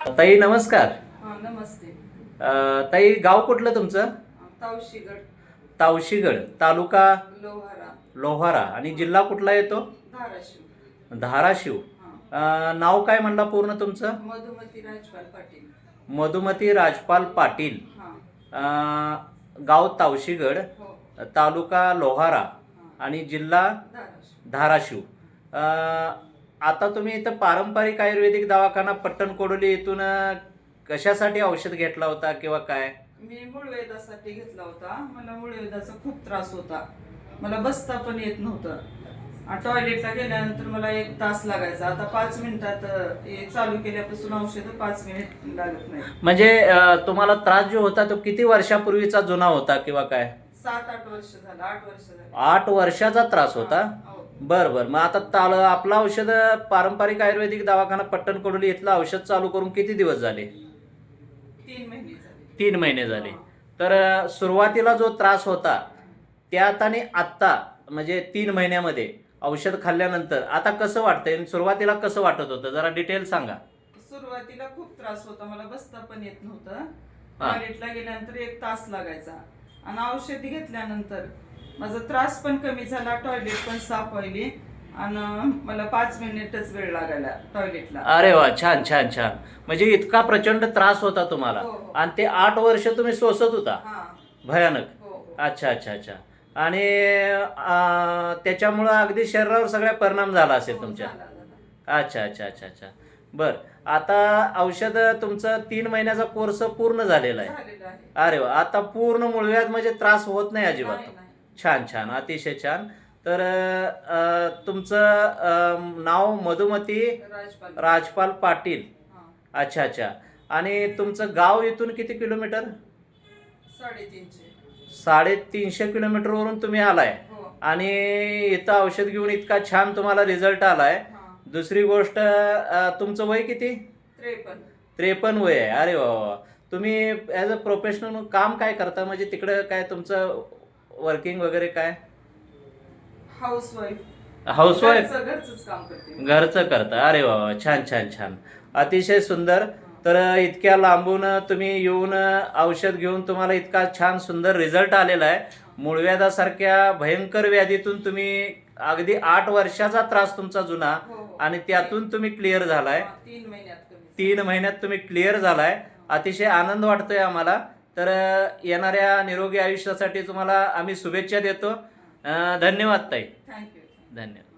ताई नमस्कार. हा नमस्ते. ताई गाव कुठलं तुमचं? तावशीगड. तावशीगड, तालुका लोहारा. लोहारा आणि जिल्हा कुठला येतो? धाराशिव. धाराशिव. नाव काय म्हणला पूर्ण तुमचं? मधुमती राजपाल पाटील. मधुमती राजपाल पाटील. गाव तावशीगड, हो. तालुका लोहारा आणि जिल्हा धाराशिव. धाराशिव. आता तुम्ही इथं पारंपरिक आयुर्वेदिक दवाखाना पट्टण कोडोली इथून कशासाठी औषध घेतला होता किंवा काय? मी मूळवेदासाठी घेतला होता. मला मूळवेदाचा खूप त्रास होता. मला बसता पण येत नव्हतं. टॉयलेटला गेल्यानंतर मला 1 तास लागायचा. आता 5 मिनिटात हे चालू केल्यापासून औषध 5 मिनिट लागत नाही. म्हणजे तुम्हाला त्रास जो होता तो किती वर्षापूर्वीचा जुना होता किंवा काय? 7-8 वर्ष झालं. 8 वर्ष झालं. 8 वर्षाचा त्रास होता. हो. बरं. मग आता आपलं औषध पारंपरिक आयुर्वेदिक दवाखाना पट्टण कोडोली इथलं औषध चालू करून किती दिवस झाले? 3 महिने झाले. 3 महिने झाले. तर सुरुवातीला जो त्रास होता त्यात आणि आत्ता म्हणजे 3 महिन्यामध्ये औषध खाल्ल्यानंतर आता कसं वाटतंय? सुरुवातीला कसं वाटत होतं जरा डिटेल सांगा. सुरुवातीला खूप त्रास होता. मला बसता पण येत नव्हतं. टॉयलेटला गेल्यानंतर 1 तास लागायचा आणि औषधी घेतल्यानंतर माझा त्रास पण कमी झाला. टॉयलेट पण साफ व्हायली आणि मला 5 मिनिटच वेळ लागायला टॉयलेटला. अरे वा, छान छान छान. म्हणजे इतका प्रचंड त्रास होता तुम्हाला हो, हो. आणि ते 8 वर्ष तुम्ही सोसत होता? हा. भयानक. हो. अच्छा अच्छा अच्छा. आणि त्याच्यामुळं अगदी शरीरावर सगळा परिणाम झाला असेल हो, तुमच्या? झाला, झाला. अच्छा अच्छा अच्छा अच्छा. बर. आता औषध तुमचं 3 महिन्याचा कोर्स पूर्ण झालेला आहे? झालेलं आहे. अरे वा, आता पूर्ण मूळव्याध म्हणजे त्रास होत नाही अजिबात? नाही, नाही. छान छान, अतिशय छान. तर तुमचं नाव मधुमती राजपाल. राजपाल पाटील. हा. अच्छा अच्छा. आणि तुमचं गाव इथून किती किलोमीटर? 350. 350 किलोमीटरवरून तुम्ही आलाय हो. आणि इथं औषध घेऊन इतका छान तुम्हाला रिझल्ट आलाय. हा. दुसरी गोष्ट, तुमचं वय किती? 53. 53 वय आहे. अरे वा वा. तुम्ही ॲज अ प्रोफेशनल काम काय करता? म्हणजे तिकडं काय तुमचं वर्किंग वगैरे काय? हाऊसवाईफ. हाऊसवाईफ? घरचंच काम करते. घरचं करता. अरे वा वा, छान छान छान. अतिशय सुंदर. तर इतक्या लांबून तुम्ही येऊन औषध घेऊन तुम्हाला इतका छान सुंदर रिझल्ट आलेला आहे. मूळव्याधासारख्या भयंकर व्याधीतून तुम्ही अगदी 8 वर्षाचा त्रास तुमचा जुना हो, हो. आणि त्यातून तुम्ही क्लिअर झालाय. 3 महिन्यात कमी. 3 महिन्यात तुम्ही क्लिअर झालाय. अतिशय आनंद वाटतोय आम्हाला. तर येणाऱ्या निरोगी आयुष्यासाठी तुम्हाला आम्ही शुभेच्छा देतो. धन्यवाद ताई. थँक्यू. धन्यवाद.